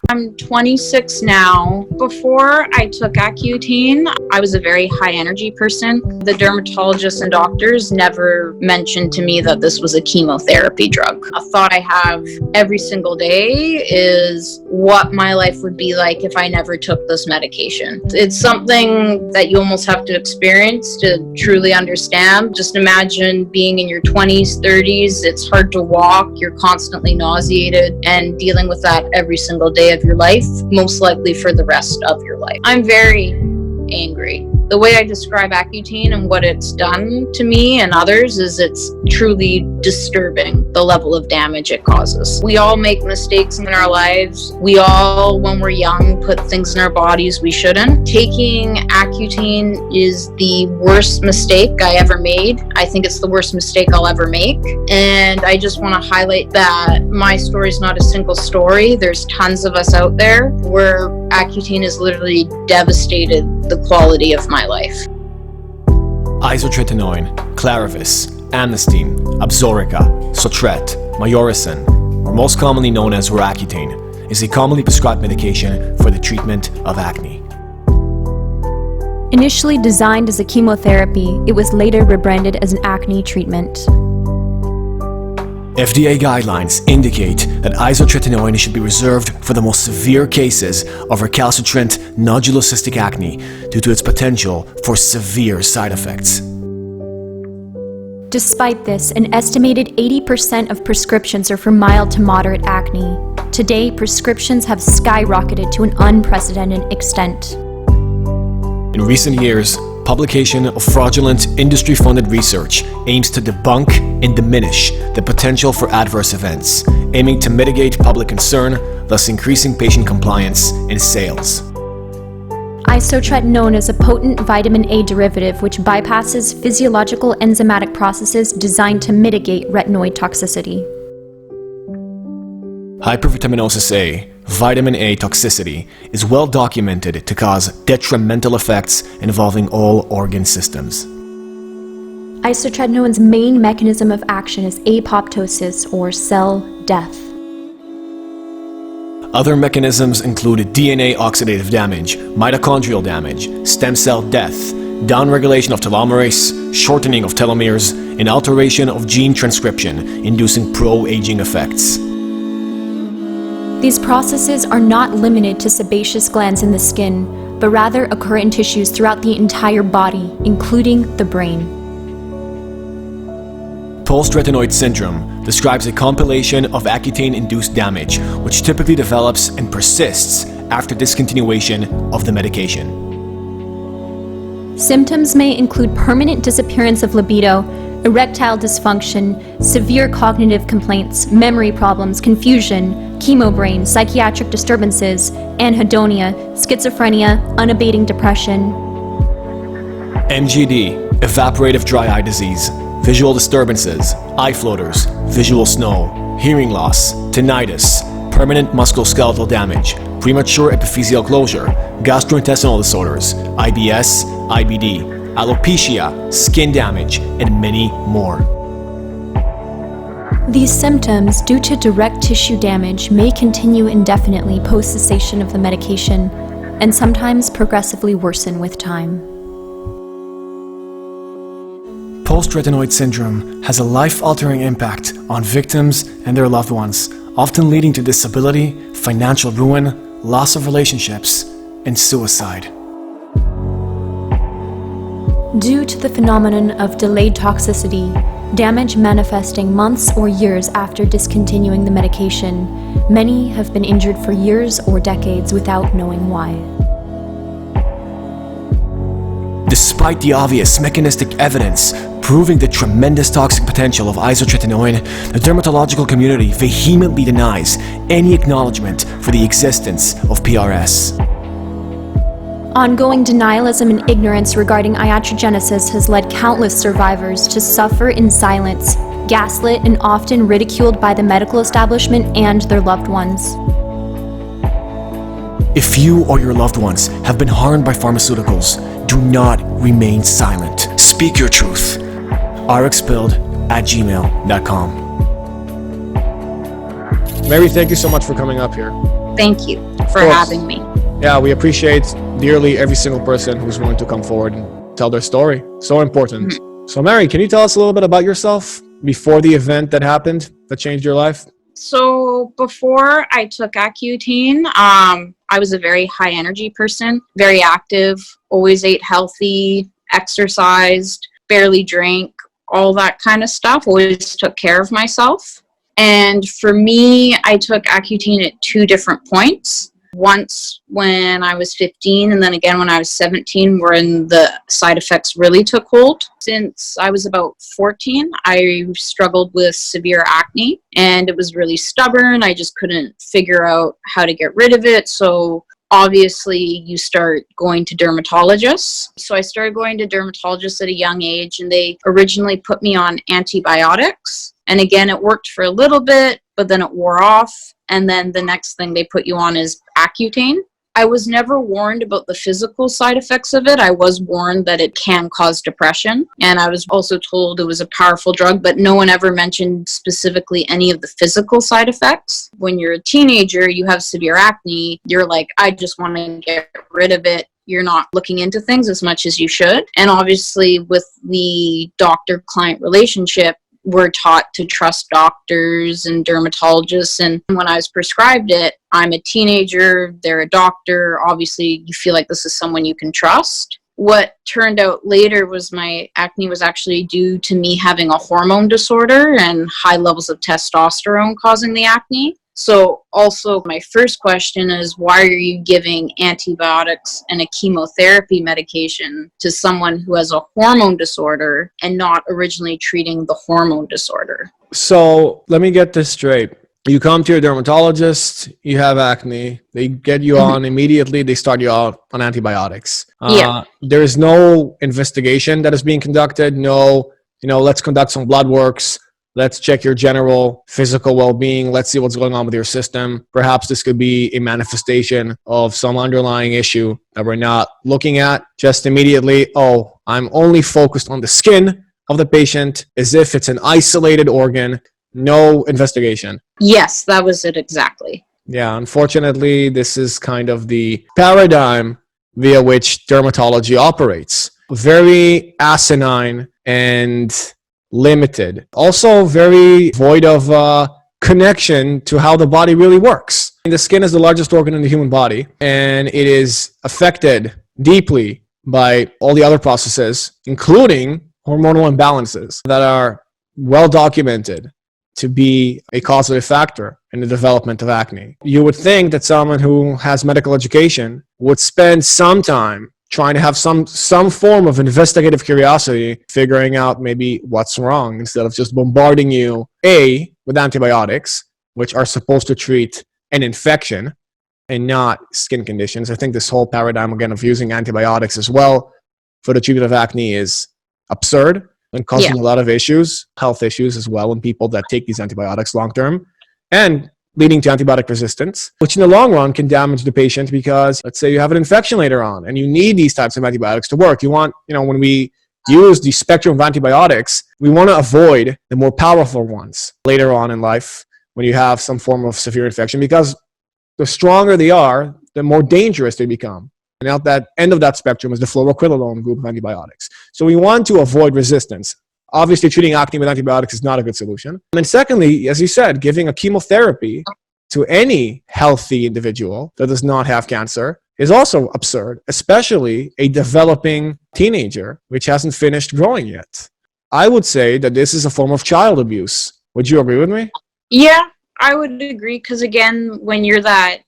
I'm 26 now. Before I took Accutane, I was a very high energy person. The dermatologists and doctors never mentioned to me that this was a chemotherapy drug. A thought I have every single day is what my life would be like if I never took this medication. It's something that you almost have to experience to truly understand. Just imagine being in your 20s, 30s, it's hard to walk, you're constantly nauseated, and dealing with that every single day of your life, most likely for the rest of your life. I'm very angry. The way I describe Accutane and what it's done to me and others is it's truly disturbing, the level of damage it causes. We all make mistakes in our lives. We all, when we're young, put things in our bodies we shouldn't. Taking Accutane is the worst mistake I ever made. I think it's the worst mistake I'll ever make. And I just want to highlight that my story is not a single story. There's tons of us out there where Accutane has literally devastated the quality of my life. Isotretinoin, Clarivis, Amnestine, Absorica, Sotret, Mayorisen, or most commonly known as Accutane, is a commonly prescribed medication for the treatment of acne. Initially designed as a chemotherapy, it was later rebranded as an acne treatment. FDA guidelines indicate that isotretinoin should be reserved for the most severe cases of recalcitrant nodulocystic acne due to its potential for severe side effects. Despite this, an estimated 80% of prescriptions are for mild to moderate acne. Today, prescriptions have skyrocketed to an unprecedented extent. In recent years, publication of fraudulent industry-funded research aims to debunk and diminish the potential for adverse events, aiming to mitigate public concern, thus increasing patient compliance and sales. Isotretinoin is a potent vitamin A derivative which bypasses physiological enzymatic processes designed to mitigate retinoid toxicity. Hypervitaminosis A, vitamin A toxicity, is well documented to cause detrimental effects involving all organ systems. Isotretinoin's main mechanism of action is apoptosis, or cell death. Other mechanisms include DNA oxidative damage, mitochondrial damage, stem cell death, downregulation of telomerase, shortening of telomeres, and alteration of gene transcription, inducing pro-aging effects. These processes are not limited to sebaceous glands in the skin, but rather occur in tissues throughout the entire body, including the brain. Post-retinoid syndrome describes a compilation of Accutane-induced damage, which typically develops and persists after discontinuation of the medication. Symptoms may include permanent disappearance of libido, erectile dysfunction, severe cognitive complaints, memory problems, confusion, chemobrain, psychiatric disturbances, anhedonia, schizophrenia, unabating depression. MGD, evaporative dry eye disease, visual disturbances, eye floaters, visual snow, hearing loss, tinnitus, permanent musculoskeletal damage, premature epiphyseal closure, gastrointestinal disorders, IBS, IBD, alopecia, skin damage, and many more. These symptoms, due to direct tissue damage, may continue indefinitely post-cessation of the medication and sometimes progressively worsen with time. Post-retinoid syndrome has a life-altering impact on victims and their loved ones, often leading to disability, financial ruin, loss of relationships, and suicide. Due to the phenomenon of delayed toxicity, damage manifesting months or years after discontinuing the medication, many have been injured for years or decades without knowing why. Despite the obvious mechanistic evidence proving the tremendous toxic potential of isotretinoin, the dermatological community vehemently denies any acknowledgement for the existence of PRS. Ongoing denialism and ignorance regarding iatrogenesis has led countless survivors to suffer in silence, gaslit, and often ridiculed by the medical establishment and their loved ones. If you or your loved ones have been harmed by pharmaceuticals, do not remain silent. Speak your truth. rxpilled@gmail.com. Mary, thank you so much for coming up here. Thank you. for having me. Yeah, we appreciate dearly every single person who's willing to come forward and tell their story. So important. Mm-hmm. So Mary, can you tell us a little bit about yourself before the event that happened that changed your life? So before I took Accutane, I was a very high energy person, very active, always ate healthy, exercised, barely drank, all that kind of stuff, always took care of myself. And for me, I took Accutane at two different points. Once when I was 15 and then again when I was 17, when the side effects really took hold. Since I was about 14, I struggled with severe acne and it was really stubborn. I just couldn't figure out how to get rid of it. So obviously you start going to dermatologists. So I started going to dermatologists at a young age and they originally put me on antibiotics. And again, it worked for a little bit, but then it wore off. And then the next thing they put you on is Accutane. I was never warned about the physical side effects of it. I was warned that it can cause depression. And I was also told it was a powerful drug, but no one ever mentioned specifically any of the physical side effects. When you're a teenager, you have severe acne, you're like, I just want to get rid of it. You're not looking into things as much as you should. And obviously with the doctor-client relationship, we're taught to trust doctors and dermatologists. And when I was prescribed it, I'm a teenager, they're a doctor. Obviously, you feel like this is someone you can trust. What turned out later was my acne was actually due to me having a hormone disorder and high levels of testosterone causing the acne. So also my first question is, why are you giving antibiotics and a chemotherapy medication to someone who has a hormone disorder and not originally treating the hormone disorder? So let me get this straight. You come to your dermatologist, you have acne, they get you on immediately, they start you out on antibiotics. There is no investigation that is being conducted. No, let's conduct some blood works. Let's check your general physical well-being. Let's see what's going on with your system. Perhaps this could be a manifestation of some underlying issue that we're not looking at. Just immediately, oh, I'm only focused on the skin of the patient as if it's an isolated organ. No investigation. Yes, that was it exactly. Yeah, unfortunately, this is kind of the paradigm via which dermatology operates. Very asinine and limited. Also very void of connection to how the body really works. The skin is the largest organ in the human body, and it is affected deeply by all the other processes, including hormonal imbalances that are well documented to be a causative factor in the development of acne. You would think that someone who has medical education would spend some time trying to have some form of investigative curiosity, figuring out maybe what's wrong, instead of just bombarding you, with antibiotics, which are supposed to treat an infection and not skin conditions. I think this whole paradigm, again, of using antibiotics as well for the treatment of acne is absurd and causing a lot of issues, health issues as well, in people that take these antibiotics long-term, and leading to antibiotic resistance, which in the long run can damage the patient because let's say you have an infection later on and you need these types of antibiotics to work. You want, when we use the spectrum of antibiotics, we want to avoid the more powerful ones later on in life when you have some form of severe infection, because the stronger they are, the more dangerous they become. And at that end of that spectrum is the fluoroquinolone group of antibiotics. So we want to avoid resistance. Obviously, treating acne with antibiotics is not a good solution. And secondly, as you said, giving a chemotherapy to any healthy individual that does not have cancer is also absurd, especially a developing teenager which hasn't finished growing yet. I would say that this is a form of child abuse. Would you agree with me? Yeah, I would agree, because again, when you're that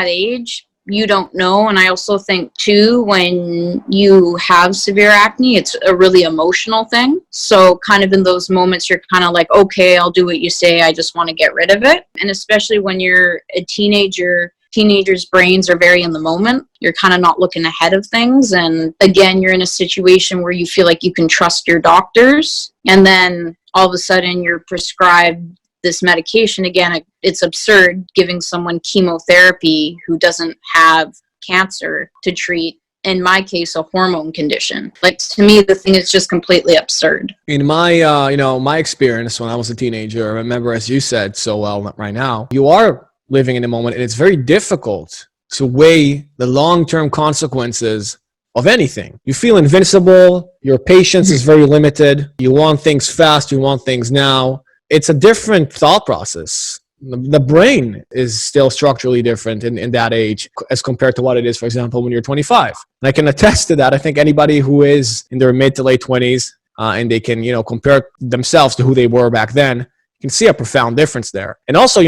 age, you don't know. And I also think too, when you have severe acne, it's a really emotional thing. So kind of in those moments, you're kind of like, okay, I'll do what you say. I just want to get rid of it. And especially when you're a teenager, teenagers' brains are very in the moment. You're kind of not looking ahead of things. And again, you're in a situation where you feel like you can trust your doctors. And then all of a sudden you're prescribed this medication. Again, it's absurd giving someone chemotherapy who doesn't have cancer to treat, in my case, a hormone condition. Like, to me, the thing is just completely absurd. In my, my experience when I was a teenager, I remember, as you said so well right now, you are living in the moment, and it's very difficult to weigh the long-term consequences of anything. You feel invincible, your patience is very limited, you want things fast, you want things now. It's a different thought process. The brain is still structurally different in that age as compared to what it is, for example, when you're 25. And I can attest to that. I think anybody who is in their mid to late 20s and they can, compare themselves to who they were back then, you can see a profound difference there. And also,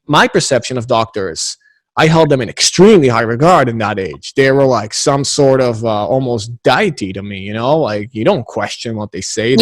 my perception of doctors, I held them in extremely high regard in that age. They were like some sort of almost deity to me, like you don't question what they say.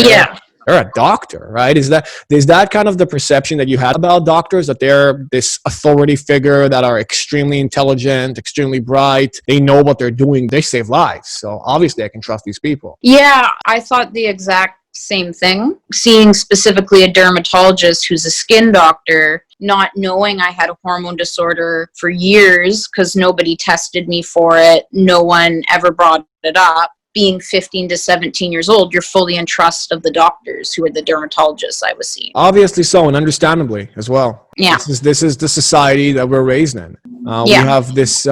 They're a doctor, right? Is that kind of the perception that you had about doctors, that they're this authority figure that are extremely intelligent, extremely bright, they know what they're doing, they save lives. So obviously I can trust these people. Yeah, I thought the exact same thing. Seeing specifically a dermatologist who's a skin doctor, not knowing I had a hormone disorder for years because nobody tested me for it, no one ever brought it up. Being 15 to 17 years old, you're fully in trust of the doctors who are the dermatologists I was seeing. Obviously so, and understandably as well. Yeah. This is the society that we're raised in. We have this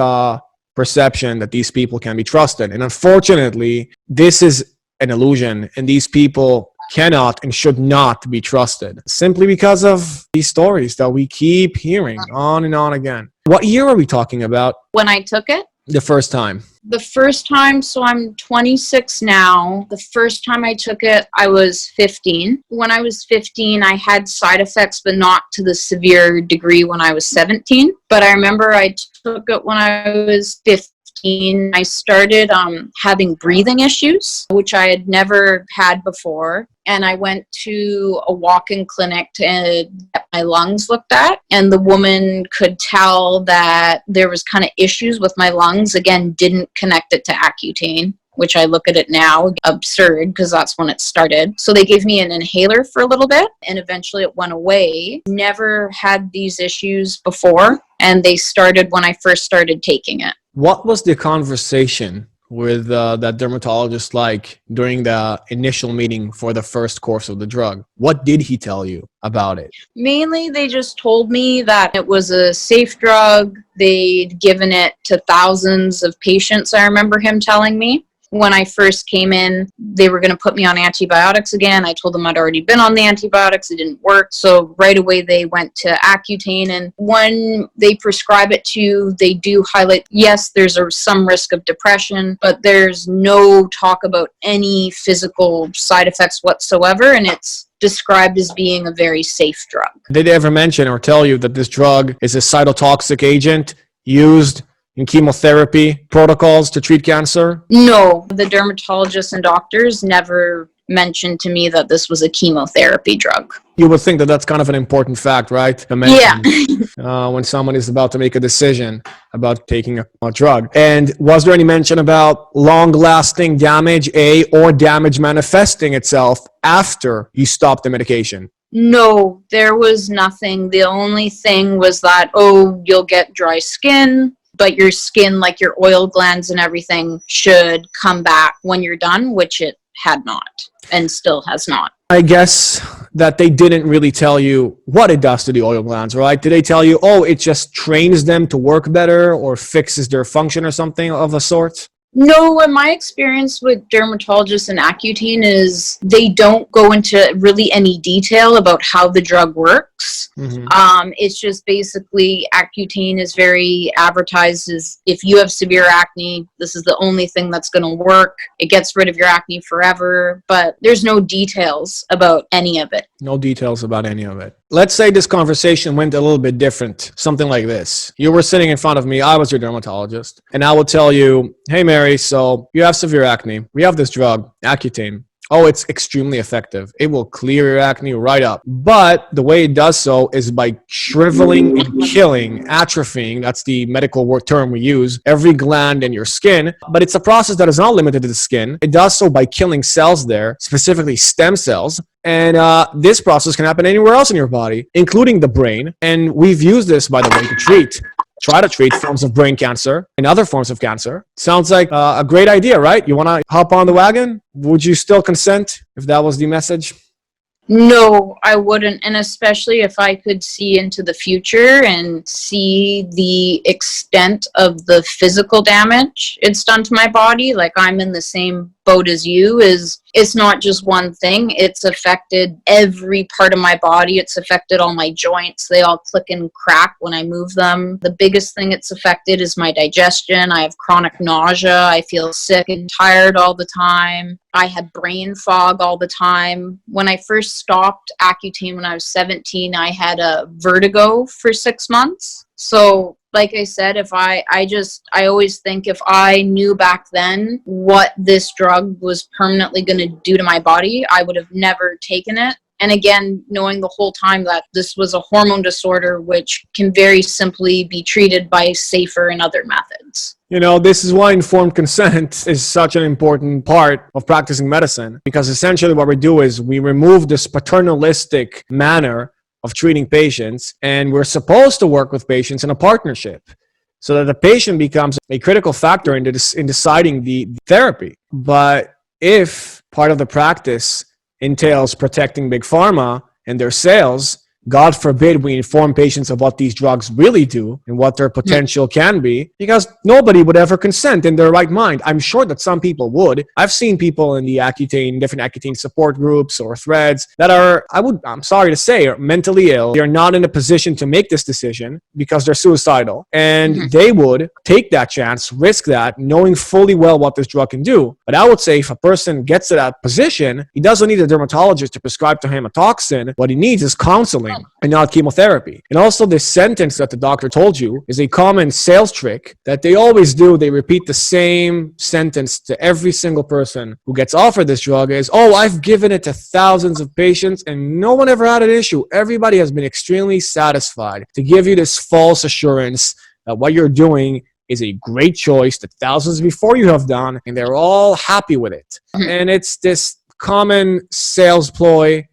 perception that these people can be trusted. And unfortunately, this is an illusion, and these people cannot and should not be trusted simply because of these stories that we keep hearing on and on again. What year are we talking about? When I took it? The first time. The first time, so I'm 26 now. The first time I took it, I was 15. When I was 15, I had side effects, but not to the severe degree when I was 17. But I remember I took it when I was 15. I started having breathing issues, which I had never had before. And I went to a walk-in clinic to get my lungs looked at. And the woman could tell that there was kind of issues with my lungs. Again, didn't connect it to Accutane, which I look at it now, absurd, because that's when it started. So they gave me an inhaler for a little bit, and eventually it went away. Never had these issues before, and they started when I first started taking it. What was the conversation with that dermatologist like during the initial meeting for the first course of the drug? What did he tell you about it? Mainly, they just told me that it was a safe drug. They'd given it to thousands of patients, I remember him telling me. When I first came in, they were going to put me on antibiotics again. I told them I'd already been on the antibiotics. It didn't work. So right away, they went to Accutane. And when they prescribe it to you, they do highlight, yes, there's some risk of depression, but there's no talk about any physical side effects whatsoever. And it's described as being a very safe drug. Did they ever mention or tell you that this drug is a cytotoxic agent used in chemotherapy protocols to treat cancer? No, the dermatologists and doctors never mentioned to me that this was a chemotherapy drug. You would think that that's kind of an important fact, right? To mention, when someone is about to make a decision about taking a drug. And was there any mention about long-lasting damage, or damage manifesting itself after you stop the medication? No, there was nothing. The only thing was that, you'll get dry skin, but your skin, like your oil glands and everything, should come back when you're done, which it had not and still has not. I guess that they didn't really tell you what it does to the oil glands, right? Did they tell you, it just trains them to work better or fixes their function or something of a sort? No, in my experience with dermatologists and Accutane is they don't go into really any detail about how the drug works. Mm-hmm. It's just basically Accutane is very advertised as if you have severe acne, this is the only thing that's going to work. It gets rid of your acne forever, but there's no details about any of it. No details about any of it. Let's say this conversation went a little bit different. Something like this. You were sitting in front of me. I was your dermatologist. And I would tell you, hey, Mary, so you have severe acne. We have this drug, Accutane. It's extremely effective. It will clear your acne right up. But the way it does so is by shriveling and killing, atrophying, that's the medical term we use, every gland in your skin. But it's a process that is not limited to the skin. It does so by killing cells there, specifically stem cells. And this process can happen anywhere else in your body, including the brain. And we've used this, by the way, to try to treat forms of brain cancer and other forms of cancer. Sounds like a great idea, right? You want to hop on the wagon? Would you still consent if that was the message? No, I wouldn't. And especially if I could see into the future and see the extent of the physical damage it's done to my body. Like, I'm in the same boat as you. Is it's not just one thing. It's affected every part of my body. It's affected all my joints. They all click and crack when I move them. The biggest thing it's affected is my digestion. I have chronic nausea. I feel sick and tired all the time. I had brain fog all the time. When I first stopped Accutane when I was 17, I had a vertigo for 6 months. So like I said, if I always think if I knew back then what this drug was permanently going to do to my body, I would have never taken it. And again, knowing the whole time that this was a hormone disorder, which can very simply be treated by safer and other methods. You know, this is why informed consent is such an important part of practicing medicine, because essentially what we do is we remove this paternalistic manner of treating patients, and we're supposed to work with patients in a partnership so that the patient becomes a critical factor in deciding the therapy. But if part of the practice entails protecting big pharma and their sales, God forbid we inform patients of what these drugs really do and what their potential can be, because nobody would ever consent in their right mind. I'm sure that some people would. I've seen people in the Accutane, different Accutane support groups or threads that are, I'm sorry to say, are mentally ill. They're not in a position to make this decision because they're suicidal. And they would take that chance, risk that, knowing fully well what this drug can do. But I would say if a person gets to that position, he doesn't need a dermatologist to prescribe to him a toxin. What he needs is counseling and not chemotherapy. And also, this sentence that the doctor told you is a common sales trick that they always do. They repeat the same sentence to every single person who gets offered this drug is, oh, I've given it to thousands of patients and no one ever had an issue. Everybody has been extremely satisfied, to give you this false assurance that what you're doing is a great choice that thousands before you have done, and they're all happy with it. And it's this common sales ploy.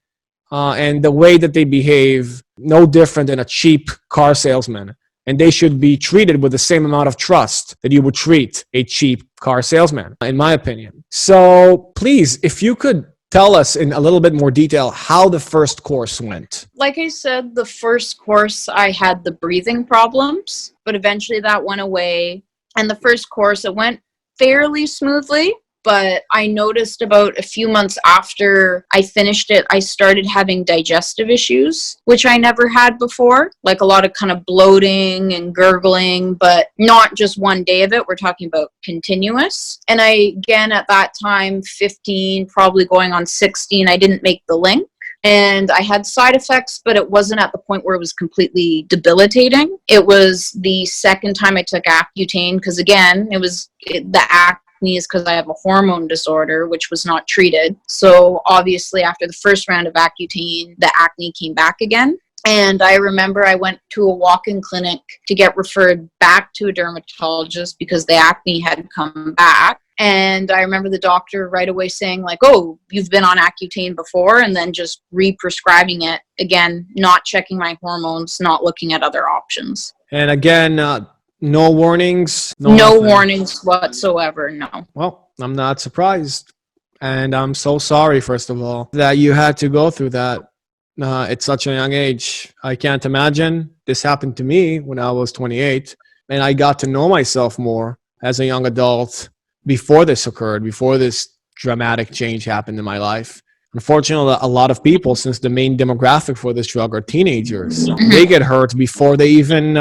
And the way that they behave, no different than a cheap car salesman. And they should be treated with the same amount of trust that you would treat a cheap car salesman, in my opinion. So please, if you could tell us in a little bit more detail how the first course went. Like I said, the first course I had the breathing problems, but eventually that went away. And the first course, it went fairly smoothly. But I noticed about a few months after I finished it, I started having digestive issues, which I never had before, like a lot of kind of bloating and gurgling, but not just one day of it. We're talking about continuous. And again, at that time, 15, probably going on 16, I didn't make the link. And I had side effects, but it wasn't at the point where it was completely debilitating. It was the second time I took Accutane, because again, the acne is because I have a hormone disorder, which was not treated. So obviously after the first round of Accutane, the acne came back again. And I remember I went to a walk-in clinic to get referred back to a dermatologist because the acne had come back. And I remember the doctor right away saying like, oh, you've been on Accutane before, and then just re-prescribing it. Again, not checking my hormones, not looking at other options. And again, no warnings? No warnings whatsoever, no. Well, I'm not surprised. And I'm so sorry, first of all, that you had to go through that at such a young age. I can't imagine. This happened to me when I was 28. And I got to know myself more as a young adult before this occurred, before this dramatic change happened in my life. Unfortunately, a lot of people, since the main demographic for this drug are teenagers, they get hurt before they even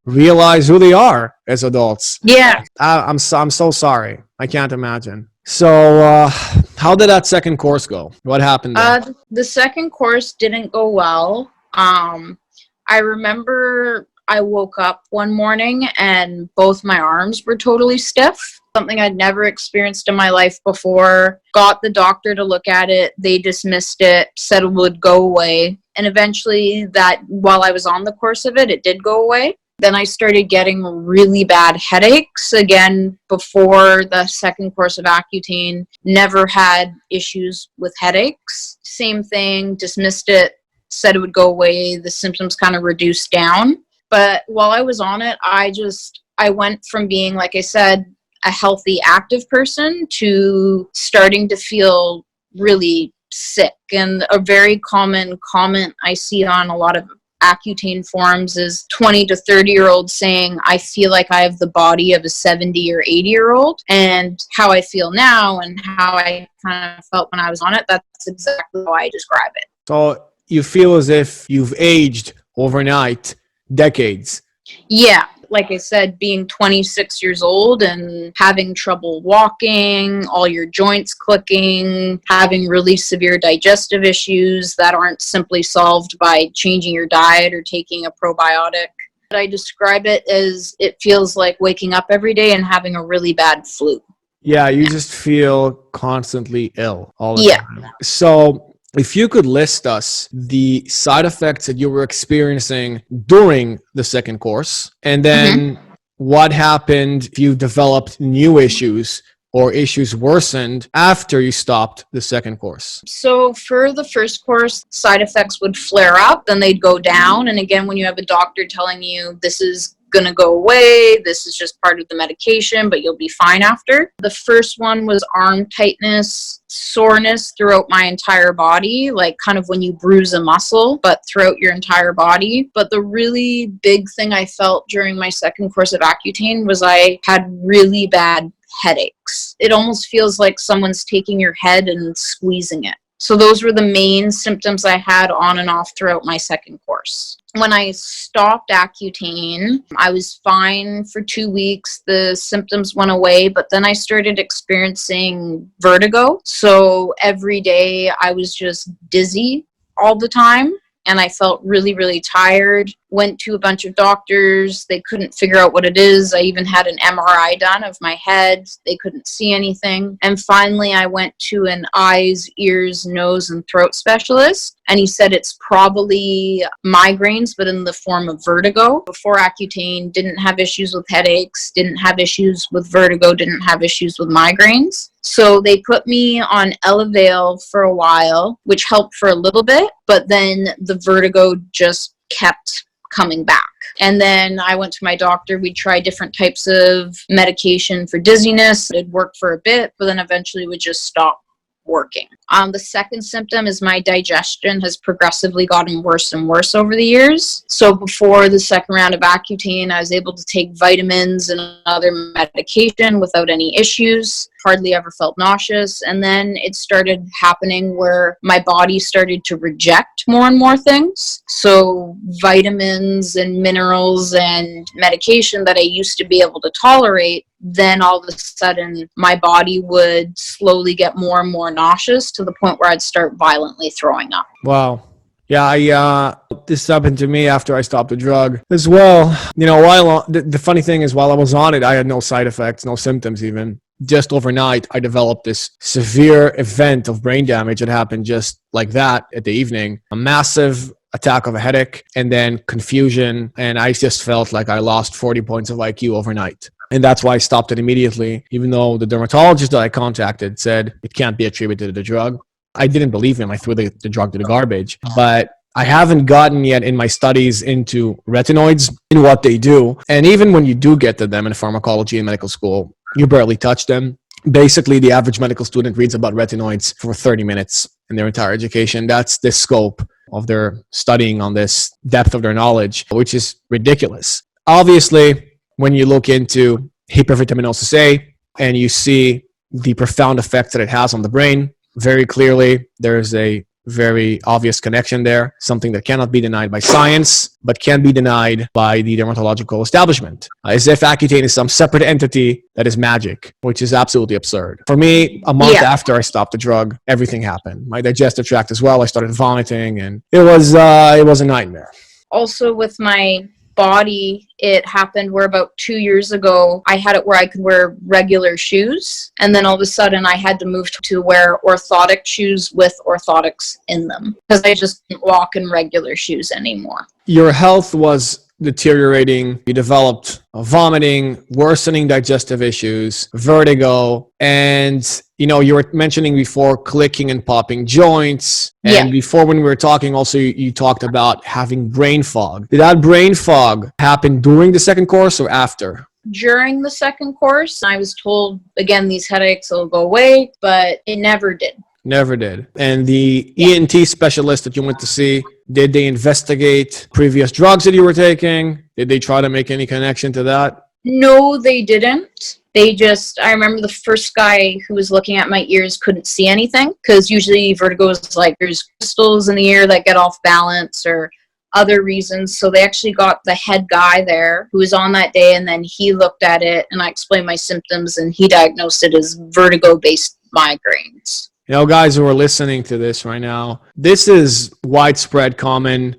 realize who they are as adults. Yeah. I'm so sorry. I can't imagine. So how did that second course go? What happened there? The second course didn't go well. I remember I woke up one morning and both my arms were totally stiff. Something I'd never experienced in my life before. Got the doctor to look at it. They dismissed it, said it would go away. And eventually that, while I was on the course of it, it did go away. Then I started getting really bad headaches. Again, before the second course of Accutane, never had issues with headaches. Same thing, dismissed it, said it would go away. The symptoms kind of reduced down. But while I was on it, I went from being, like I said, a healthy, active person to starting to feel really sick. And a very common comment I see on a lot of Accutane forums is 20 to 30-year-olds saying, I feel like I have the body of a 70 or 80-year-old. And how I feel now and how I kind of felt when I was on it, that's exactly how I describe it. So you feel as if you've aged overnight decades. Yeah, like I said, being 26 years old and having trouble walking, all your joints clicking, having really severe digestive issues that aren't simply solved by changing your diet or taking a probiotic. I describe it as it feels like waking up every day and having a really bad flu. Yeah, you just feel constantly ill all the time. So if you could list us the side effects that you were experiencing during the second course, and then what happened if you developed new issues or issues worsened after you stopped the second course? So for the first course, side effects would flare up, then they'd go down. And again, when you have a doctor telling you this is going to go away, this is just part of the medication, but you'll be fine after. The first one was arm tightness, soreness throughout my entire body, like kind of when you bruise a muscle, but throughout your entire body. But the really big thing I felt during my second course of Accutane was I had really bad headaches. It almost feels like someone's taking your head and squeezing it. So those were the main symptoms I had on and off throughout my second course. When I stopped Accutane, I was fine for 2 weeks. The symptoms went away, but then I started experiencing vertigo. So every day I was just dizzy all the time. And I felt really, really tired. Went to a bunch of doctors. They couldn't figure out what it is. I even had an MRI done of my head. They couldn't see anything. And finally, I went to an eyes, ears, nose, and throat specialist. And he said it's probably migraines, but in the form of vertigo. Before Accutane, didn't have issues with headaches, didn't have issues with vertigo, didn't have issues with migraines. So they put me on Elevale for a while, which helped for a little bit, but then the vertigo just kept coming back. And then I went to my doctor. We tried different types of medication for dizziness. It worked for a bit, but then eventually would just stop working. The second symptom is my digestion has progressively gotten worse and worse over the years. So before the second round of Accutane, I was able to take vitamins and other medication without any issues. Hardly ever felt nauseous. And then it started happening where my body started to reject more and more things. So vitamins and minerals and medication that I used to be able to tolerate, then all of a sudden my body would slowly get more and more nauseous to the point where I'd start violently throwing up. Wow. Yeah, this happened to me after I stopped the drug as well. You know, while the funny thing is, while I was on it, I had no side effects, no symptoms even. Just overnight, I developed this severe event of brain damage that happened just like that at the evening. A massive attack of a headache and then confusion. And I just felt like I lost 40 points of IQ overnight. And that's why I stopped it immediately, even though the dermatologist that I contacted said it can't be attributed to the drug. I didn't believe him. I threw the drug to the garbage. But I haven't gotten yet in my studies into retinoids and what they do. And even when you do get to them in pharmacology in medical school, you barely touch them. Basically, the average medical student reads about retinoids for 30 minutes in their entire education. That's the scope of their studying on this depth of their knowledge, which is ridiculous. Obviously, when you look into hypervitaminosis A and you see the profound effects that it has on the brain, very clearly, there's a very obvious connection there, something that cannot be denied by science, but can be denied by the dermatological establishment, as if Accutane is some separate entity that is magic, which is absolutely absurd. For me, a month after I stopped the drug, everything happened. My digestive tract as well, I started vomiting, and it was a nightmare. Also with my body, it happened where about 2 years ago, I had it where I could wear regular shoes. And then all of a sudden I had to move to wear orthotic shoes with orthotics in them because I just didn't walk in regular shoes anymore. Your health was deteriorating. You developed vomiting, worsening digestive issues, vertigo, and you were mentioning before clicking and popping joints. And before, when we were talking, also you talked about having brain fog. Did that brain fog happen during the second course or after? During the second course, I was told, again, these headaches will go away, but it never did. Never did. And the ENT specialist that you went to see, did they investigate previous drugs that you were taking? Did they try to make any connection to that? No, they didn't. I remember the first guy who was looking at my ears couldn't see anything, because usually vertigo is like there's crystals in the ear that get off balance or other reasons. So they actually got the head guy there who was on that day, and then he looked at it and I explained my symptoms and he diagnosed it as vertigo-based migraines. You know, guys who are listening to this right now, this is widespread,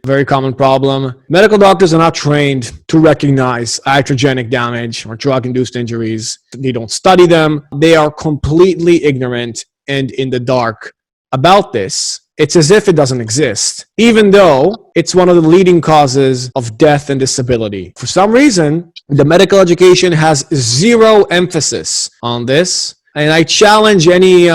very common problem. Medical doctors are not trained to recognize iatrogenic damage or drug-induced injuries. They don't study them. They are completely ignorant and in the dark about this. It's as if it doesn't exist, even though it's one of the leading causes of death and disability. For some reason, the medical education has zero emphasis on this. And I challenge any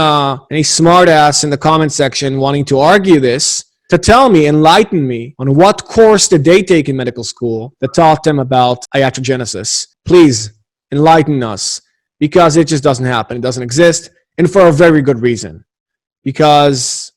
smart ass in the comment section wanting to argue this to tell me, enlighten me on what course did they take in medical school that taught them about iatrogenesis. Please enlighten us, because it just doesn't happen. It doesn't exist, and for a very good reason. Because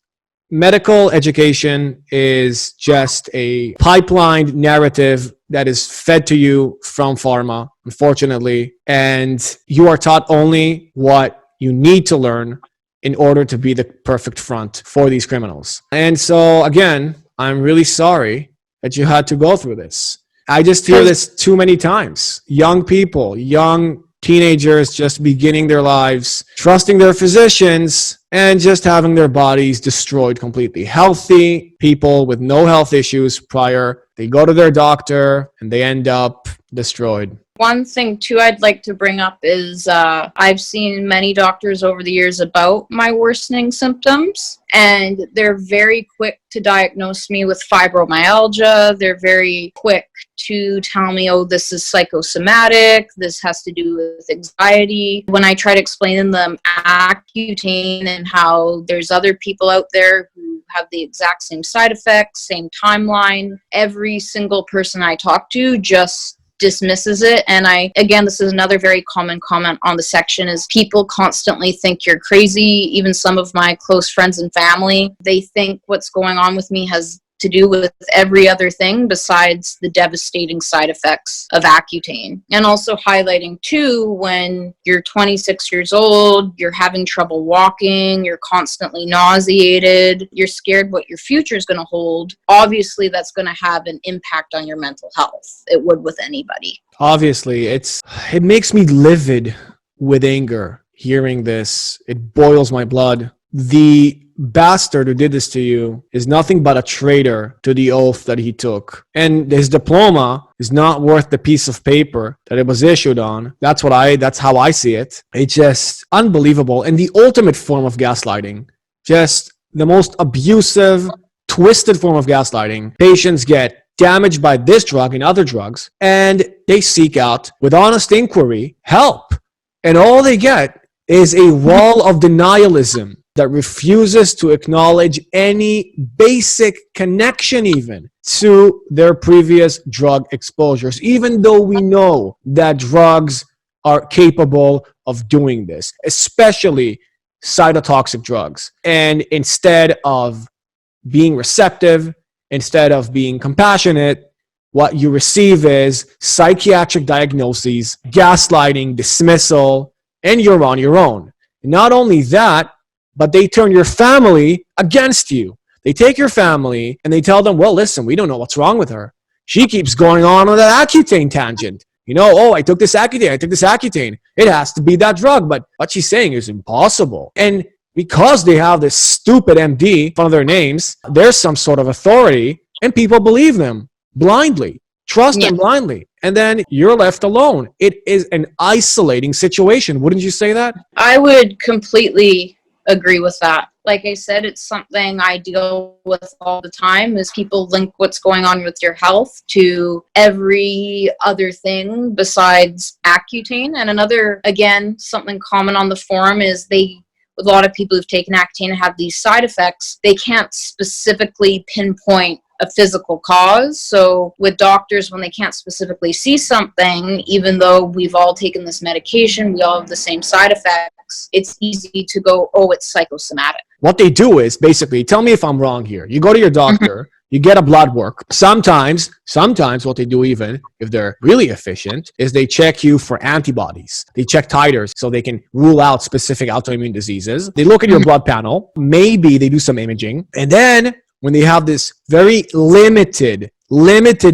medical education is just a pipelined narrative that is fed to you from pharma, unfortunately, and you are taught only what you need to learn in order to be the perfect front for these criminals. And so, again, I'm really sorry that you had to go through this. I just hear this too many times. Young people, young teenagers just beginning their lives, trusting their physicians, and just having their bodies destroyed completely. Healthy people with no health issues prior, they go to their doctor and they end up destroyed. One thing too I'd like to bring up is I've seen many doctors over the years about my worsening symptoms, and they're very quick to diagnose me with fibromyalgia. They're very quick to tell me, oh, this is psychosomatic, this has to do with anxiety. When I try to explain to them Accutane and how there's other people out there who have the exact same side effects, same timeline, every single person I talk to just dismisses it. And again, this is another very common comment on the section, is people constantly think you're crazy. Even some of my close friends and family, they think what's going on with me has to do with every other thing besides the devastating side effects of Accutane. And also highlighting too, when you're 26 years old, you're having trouble walking, you're constantly nauseated, you're scared what your future is going to hold. Obviously, that's going to have an impact on your mental health. It would with anybody. Obviously, it makes me livid with anger hearing this. It boils my blood. The bastard who did this to you is nothing but a traitor to the oath that he took. And his diploma is not worth the piece of paper that it was issued on. That's how I see it. It's just unbelievable. And the ultimate form of gaslighting, just the most abusive, twisted form of gaslighting. Patients get damaged by this drug and other drugs, and they seek out, with honest inquiry, help. And all they get is a wall of denialism that refuses to acknowledge any basic connection even to their previous drug exposures, even though we know that drugs are capable of doing this, especially cytotoxic drugs. And instead of being receptive, instead of being compassionate, what you receive is psychiatric diagnoses, gaslighting, dismissal, and you're on your own. Not only that, but they turn your family against you. They take your family and they tell them, well, listen, we don't know what's wrong with her. She keeps going on that Accutane tangent. You know, oh, I took this Accutane. It has to be that drug. But what she's saying is impossible. And because they have this stupid MD in front of their names, there's some sort of authority, and people believe them blindly, trust them blindly. And then you're left alone. It is an isolating situation. Wouldn't you say that? I would completely agree with that. Like I said, it's something I deal with all the time, is people link what's going on with your health to every other thing besides Accutane. And another, again, something common on the forum is with a lot of people who've taken Accutane and have these side effects, they can't specifically pinpoint a physical cause. So with doctors, when they can't specifically see something, even though we've all taken this medication, we all have the same side effects, it's easy to go, oh, it's psychosomatic. What they do is basically, tell me if I'm wrong here. You go to your doctor, you get a blood work. Sometimes what they do, even if they're really efficient, is they check you for antibodies. They check titers so they can rule out specific autoimmune diseases. They look at your blood panel. Maybe they do some imaging. And then when they have this very limited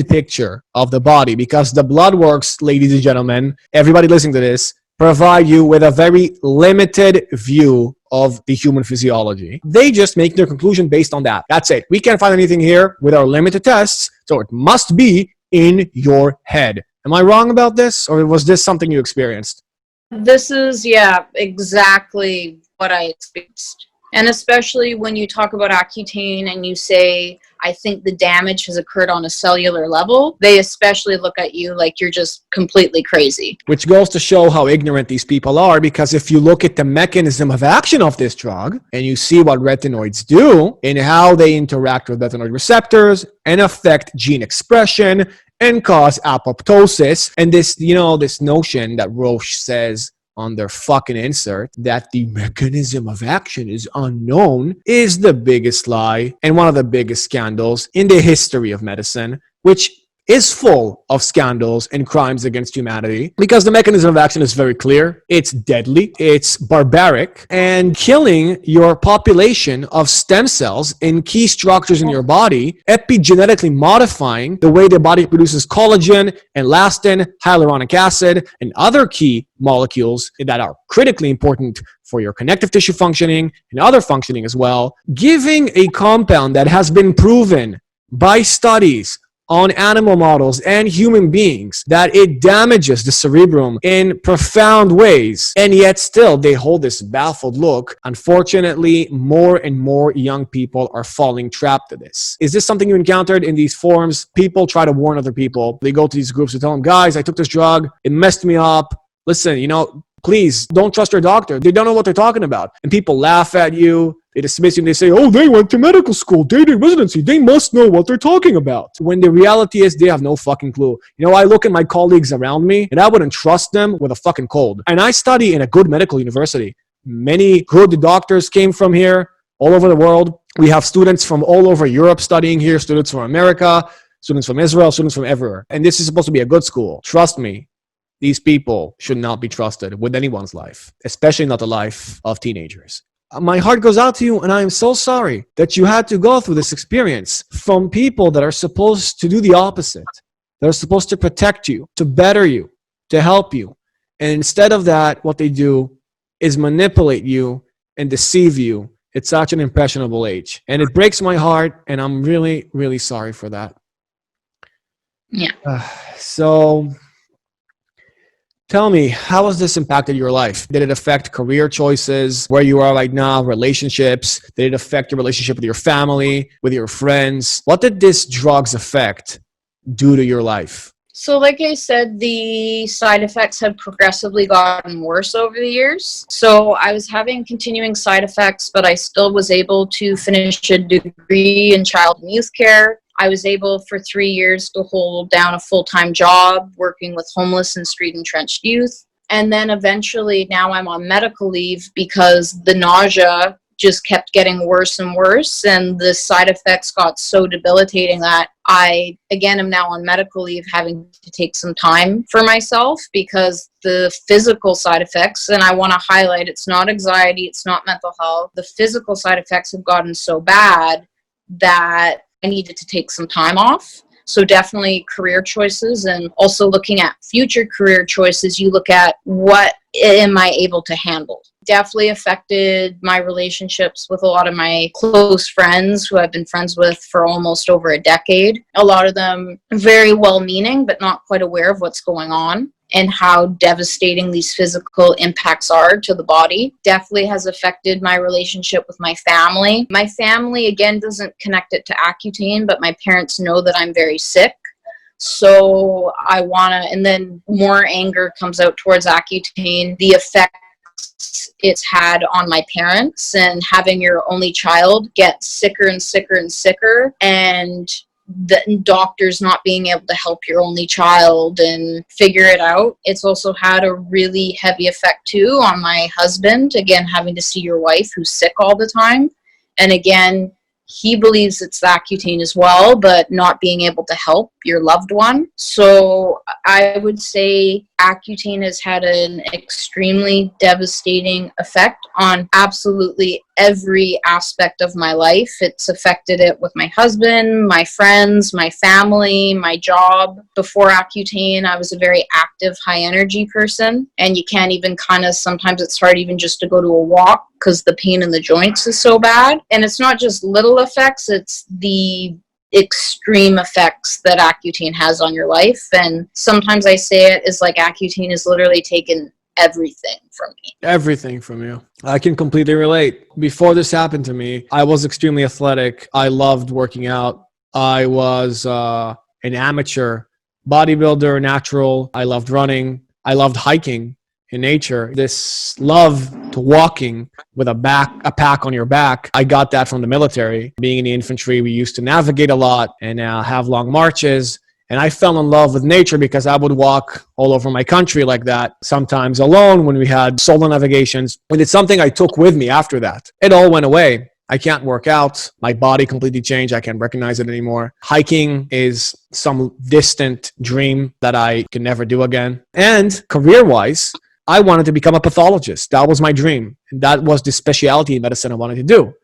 picture of the body, because the blood works, ladies and gentlemen, everybody listening to this, provide you with a very limited view of the human physiology. They just make their conclusion based on that. That's it. We can't find anything here with our limited tests, so it must be in your head. Am I wrong about this, or was this something you experienced? This is, yeah, exactly what I experienced. And especially when you talk about Accutane and you say, I think the damage has occurred on a cellular level, they especially look at you like you're just completely crazy. Which goes to show how ignorant these people are, because if you look at the mechanism of action of this drug and you see what retinoids do and how they interact with retinoid receptors and affect gene expression and cause apoptosis, and this, this notion that Roche says on their fucking insert that the mechanism of action is unknown is the biggest lie and one of the biggest scandals in the history of medicine, which is full of scandals and crimes against humanity, because the mechanism of action is very clear. It's deadly, it's barbaric, and killing your population of stem cells in key structures in your body, epigenetically modifying the way the body produces collagen, elastin, hyaluronic acid, and other key molecules that are critically important for your connective tissue functioning and other functioning as well, giving a compound that has been proven by studies on animal models and human beings that it damages the cerebrum in profound ways, and yet still they hold this baffled look. Unfortunately, more and more young people are falling trapped to this. Is this something you encountered in these forums? People try to warn other people. They go to these groups to tell them, guys, I took this drug, it messed me up. Listen, please don't trust your doctor. They don't know what they're talking about. And people laugh at you. They dismiss you and they say, oh, they went to medical school, they did residency, they must know what they're talking about. When the reality is they have no fucking clue. I look at my colleagues around me and I wouldn't trust them with a fucking cold. And I study in a good medical university. Many good doctors came from here, all over the world. We have students from all over Europe studying here, students from America, students from Israel, students from everywhere. And this is supposed to be a good school. Trust me. These people should not be trusted with anyone's life, especially not the life of teenagers. My heart goes out to you, and I am so sorry that you had to go through this experience from people that are supposed to do the opposite. They're supposed to protect you, to better you, to help you. And instead of that, what they do is manipulate you and deceive you at such an impressionable age. And it breaks my heart, and I'm really, really sorry for that. Yeah. So tell me, how has this impacted your life? Did it affect career choices, where you are right now, relationships? Did it affect your relationship with your family, with your friends? What did this drug's effect do to your life? So like I said, the side effects have progressively gotten worse over the years. So I was having continuing side effects, but I still was able to finish a degree in child and youth care. I was able for 3 years to hold down a full-time job working with homeless and street entrenched youth. And then eventually now I'm on medical leave because the nausea just kept getting worse and worse, and the side effects got so debilitating that I, again, am now on medical leave, having to take some time for myself because the physical side effects, and I want to highlight, it's not anxiety, it's not mental health, the physical side effects have gotten so bad that I needed to take some time off. So definitely career choices, and also looking at future career choices, you look at what am I able to handle. Definitely affected my relationships with a lot of my close friends who I've been friends with for almost over a decade. A lot of them very well-meaning, but not quite aware of what's going on and how devastating these physical impacts are to the body. Definitely has affected my relationship with my family. My family, again, doesn't connect it to Accutane, but my parents know that I'm very sick. So I want to, and then more anger comes out towards Accutane. The effects it's had on my parents, and having your only child get sicker and sicker and sicker, and the doctors not being able to help your only child and figure it out. It's also had a really heavy effect too on my husband, again, having to see your wife who's sick all the time. And again, he believes it's the Accutane as well, but not being able to help your loved one. So I would say Accutane has had an extremely devastating effect on absolutely every aspect of my life. It's affected it with my husband, my friends, my family, my job. Before Accutane, I was a very active, high energy person, and you can't even sometimes it's hard even just to go to a walk because the pain in the joints is so bad. And it's not just little effects, it's the extreme effects that Accutane has on your life. And sometimes I say it is like Accutane has literally taken everything from me. Everything from you. I can completely relate. Before this happened to me, I was extremely athletic. I loved working out. I was an amateur bodybuilder, natural. I loved running. I loved hiking in nature. This love to walking with a pack on your back, I got that from the military. Being in the infantry, we used to navigate a lot and have long marches. And I fell in love with nature because I would walk all over my country like that, sometimes alone when we had solo navigations. And it's something I took with me after that. It all went away. I can't work out. My body completely changed. I can't recognize it anymore. Hiking is some distant dream that I can never do again. And career-wise, I wanted to become a pathologist. That was my dream. And that was the specialty in medicine I wanted to do.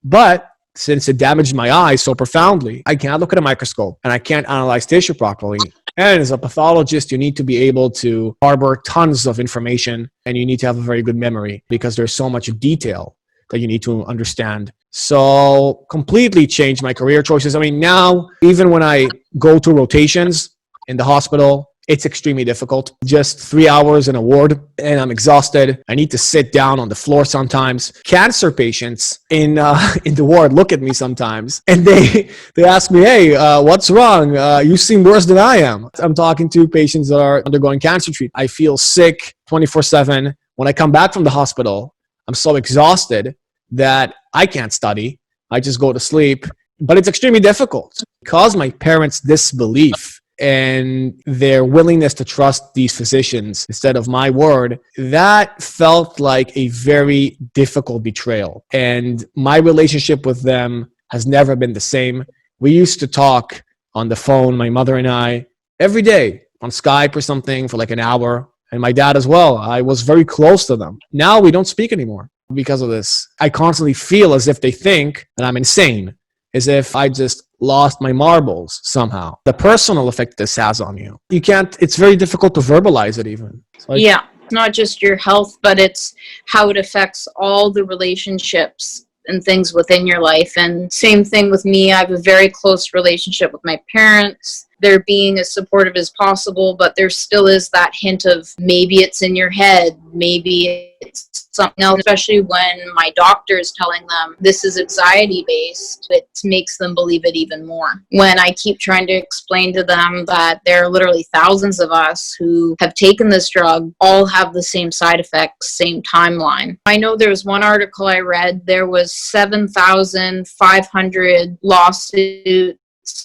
But since it damaged my eyes so profoundly, I can't look at a microscope and I can't analyze tissue properly. And as a pathologist, you need to be able to harbor tons of information and you need to have a very good memory because there's so much detail that you need to understand. So completely changed my career choices. I mean, now, even when I go to rotations in the hospital, it's extremely difficult. Just 3 hours in a ward and I'm exhausted. I need to sit down on the floor sometimes. Cancer patients in the ward look at me sometimes and they ask me, hey, what's wrong? You seem worse than I am. I'm talking to patients that are undergoing cancer treatment. I feel sick 24/7. When I come back from the hospital, I'm so exhausted that I can't study. I just go to sleep. But it's extremely difficult because my parents' disbelief and their willingness to trust these physicians instead of my word, that felt like a very difficult betrayal. And my relationship with them has never been the same. We used to talk on the phone, my mother and I, every day on Skype or something for like an hour. And my dad as well. I was very close to them. Now we don't speak anymore because of this. I constantly feel as if they think that I'm insane, as if I just lost my marbles somehow. The personal effect this has on you. You can't, it's very difficult to verbalize it even. Yeah, it's not just your health, but it's how it affects all the relationships and things within your life. And same thing with me. I have a very close relationship with my parents. They're being as supportive as possible, but there still is that hint of maybe it's in your head, maybe it's something else, especially when my doctor is telling them this is anxiety based. It makes them believe it even more. When I keep trying to explain to them that there are literally thousands of us who have taken this drug, all have the same side effects, same timeline. I know there was one article I read, there was 7,500 lawsuits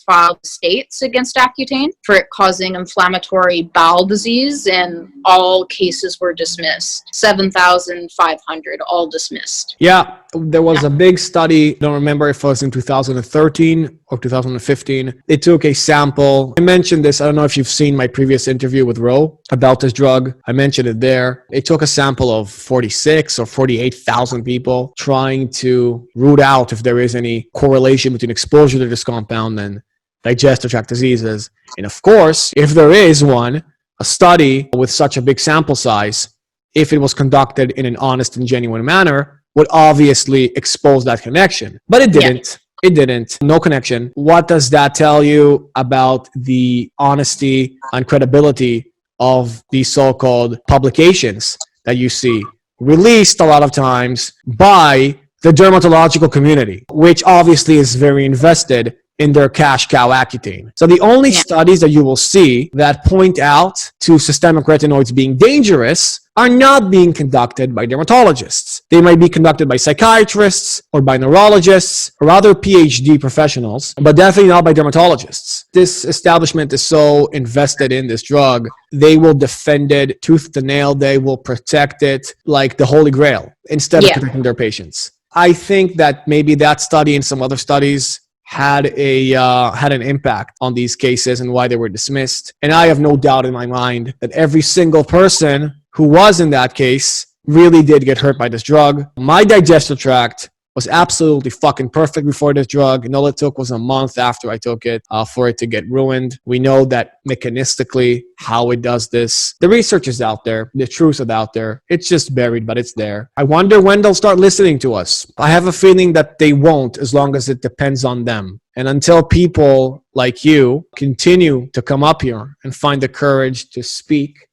filed states against Accutane for it causing inflammatory bowel disease, and all cases were dismissed. 7,500 all dismissed. Yeah, there was a big study. I don't remember if it was in 2013 or 2015. They took a sample. I mentioned this. I don't know if you've seen my previous interview with Ro about this drug. I mentioned it there. It took a sample of 46 or 48,000 people trying to root out if there is any correlation between exposure to this compound and digestive tract diseases. And of course, if there is one, a study with such a big sample size, if it was conducted in an honest and genuine manner, would obviously expose that connection. But it didn't. Yeah. It didn't. No connection. What does that tell you about the honesty and credibility of these so-called publications that you see released a lot of times by the dermatological community, which obviously is very invested in their cash cow Accutane. So the only studies that you will see that point out to systemic retinoids being dangerous are not being conducted by dermatologists. They might be conducted by psychiatrists or by neurologists or other PhD professionals, but definitely not by dermatologists. This establishment is so invested in this drug, they will defend it tooth and nail. They will protect it like the Holy Grail instead of protecting their patients. I think that maybe that study and some other studies had an impact on these cases and why they were dismissed. And I have no doubt in my mind that every single person who was in that case really did get hurt by this drug. My digestive tract was absolutely fucking perfect before this drug, and all it took was a month after I took it for it to get ruined. We know that mechanistically how it does this. The research is out there. The truth is out there. It's just buried, but it's there. I wonder when they'll start listening to us. I have a feeling that they won't, as long as it depends on them. And until people like you continue to come up here and find the courage to speak,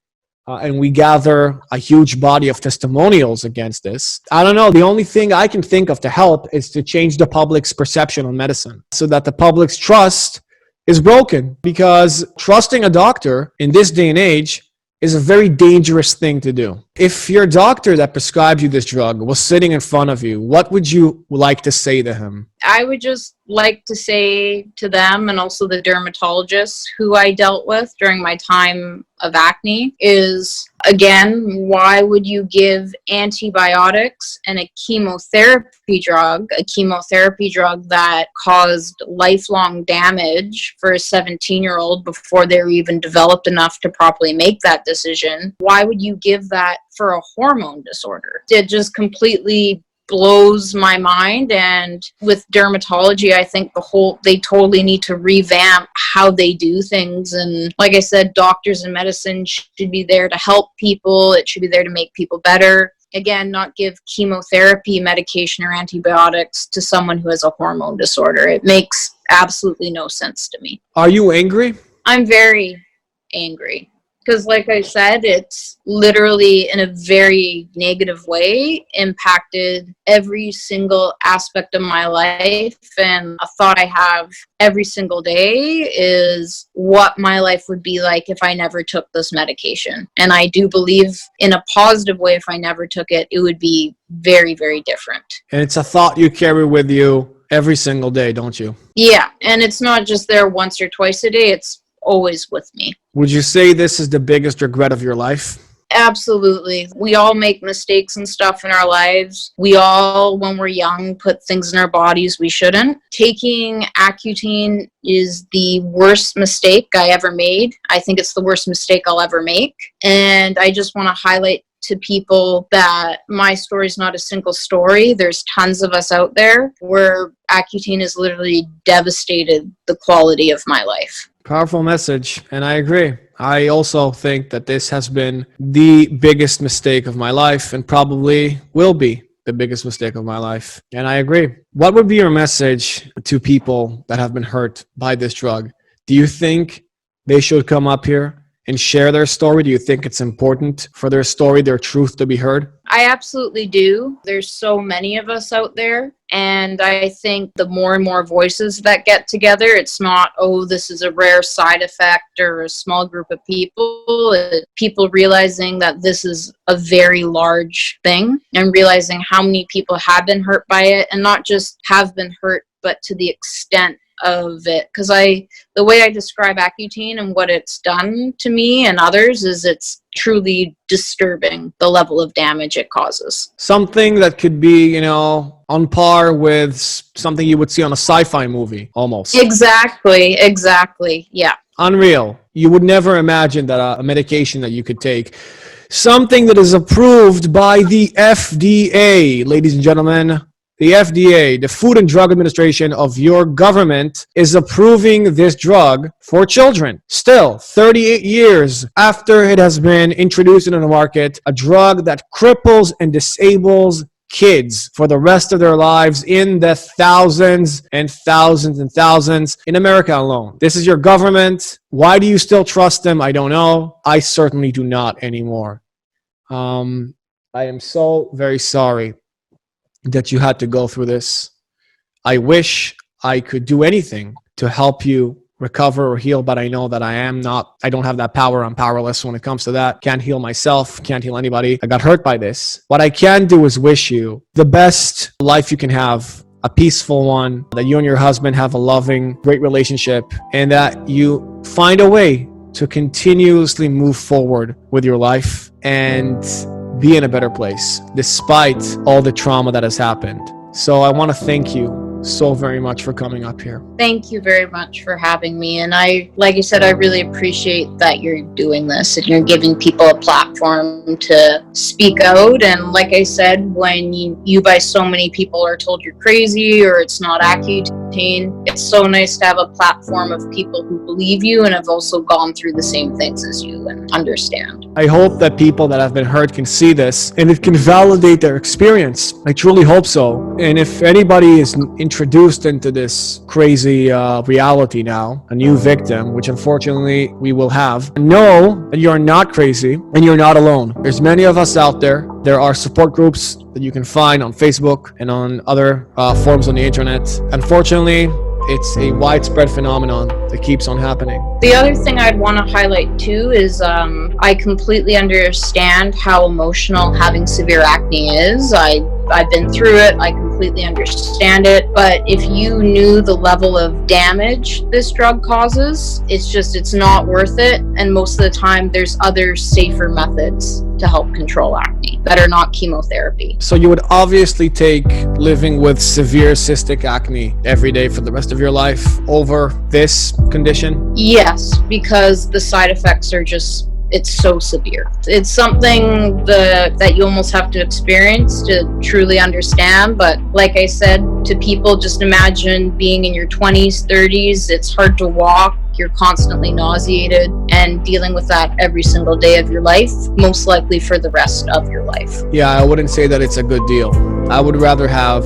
and we gather a huge body of testimonials against this, I don't know. The only thing I can think of to help is to change the public's perception on medicine so that the public's trust is broken, because trusting a doctor in this day and age is a very dangerous thing to do. If your doctor that prescribed you this drug was sitting in front of you, what would you like to say to him? I would just like to say to them, and also the dermatologists who I dealt with during my time of acne, is, again, why would you give antibiotics and a chemotherapy drug that caused lifelong damage for a 17-year-old before they were even developed enough to properly make that decision? Why would you give that for a hormone disorder? It just completely blows my mind. And with dermatology, I think they totally need to revamp how they do things. And like I said, doctors and medicine should be there to help people. It should be there to make people better. Again, not give chemotherapy medication or antibiotics to someone who has a hormone disorder. It makes absolutely no sense to me. Are you angry? I'm very angry. Because like I said, it's literally in a very negative way impacted every single aspect of my life. And a thought I have every single day is what my life would be like if I never took this medication. And I do believe in a positive way, if I never took it, it would be very, very different. And it's a thought you carry with you every single day, don't you? Yeah. And it's not just there once or twice a day. It's always with me. Would you say this is the biggest regret of your life? Absolutely. We all make mistakes and stuff in our lives. We all, when we're young, put things in our bodies we shouldn't. Taking Accutane is the worst mistake I ever made. I think it's the worst mistake I'll ever make. And I just want to highlight to people that my story is not a single story. There's tons of us out there where Accutane has literally devastated the quality of my life. Powerful message, and I agree. I also think that this has been the biggest mistake of my life and probably will be the biggest mistake of my life. And I agree. What would be your message to people that have been hurt by this drug? Do you think they should come up here and share their story? Do you think it's important for their story, their truth to be heard? I absolutely do. There's so many of us out there. And I think the more and more voices that get together, it's not, oh, this is a rare side effect or a small group of people. People realizing that this is a very large thing and realizing how many people have been hurt by it, and not just have been hurt, but to the extent of it. Because the way I describe Accutane and what it's done to me and others is it's truly disturbing, the level of damage it causes. Something that could be, on par with something you would see on a sci-fi movie, almost. Exactly. Yeah. Unreal. You would never imagine that a medication that you could take, something that is approved by the FDA, ladies and gentlemen, the FDA, the Food and Drug Administration of your government, is approving this drug for children. Still, 38 years after it has been introduced into the market, a drug that cripples and disables kids for the rest of their lives in the thousands and thousands and thousands in America alone. This is your government. Why do you still trust them? I don't know. I certainly do not anymore. I am so very sorry that you had to go through this. I wish I could do anything to help you recover or heal, but I know that I don't have that power. I'm powerless when it comes to that. Can't heal myself, can't heal anybody. I got hurt by this. What I can do is wish you the best life you can have, a peaceful one, that you and your husband have a loving, great relationship, and that you find a way to continuously move forward with your life and be in a better place despite all the trauma that has happened. So I want to thank you so very much for coming up here. Thank you very much for having me. And like I said, I really appreciate that you're doing this and you're giving people a platform to speak out. And like I said, when you by so many people are told you're crazy or it's not Accutane, it's so nice to have a platform of people who believe you and have also gone through the same things as you and understand. I hope that people that have been hurt can see this and it can validate their experience. I truly hope so. And if anybody is introduced into this crazy reality now, a new victim, which unfortunately we will have, know that you're not crazy and you're not alone. There's many of us out there. There are support groups that you can find on Facebook and on other forums on the internet. Unfortunately, it's a widespread phenomenon that keeps on happening. The other thing I'd want to highlight too is I completely understand how emotional having severe acne is. I've been through it. I completely understand it. But if you knew the level of damage this drug causes, it's not worth it. And most of the time, there's other safer methods to help control acne that are not chemotherapy. So you would obviously take living with severe cystic acne every day for the rest of your life over this condition? Yes, because the side effects are it's so severe. It's something that you almost have to experience to truly understand. But like I said to people, just imagine being in your 20s, 30s. It's hard to walk. You're constantly nauseated and dealing with that every single day of your life, most likely for the rest of your life. Yeah, I wouldn't say that it's a good deal. I would rather have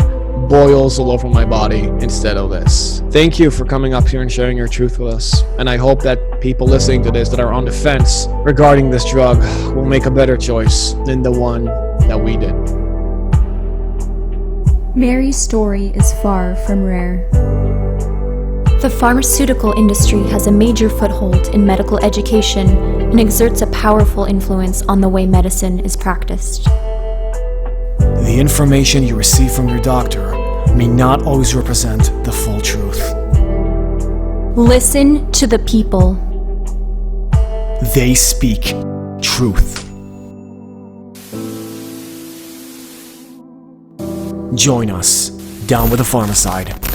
boils all over my body instead of this. Thank you for coming up here and sharing your truth with us. And I hope that people listening to this that are on the fence regarding this drug will make a better choice than the one that we did. Mary's story is far from rare. The pharmaceutical industry has a major foothold in medical education and exerts a powerful influence on the way medicine is practiced. The information you receive from your doctor may not always represent the full truth. Listen to the people. They speak truth. Join us down with the Pharmacide.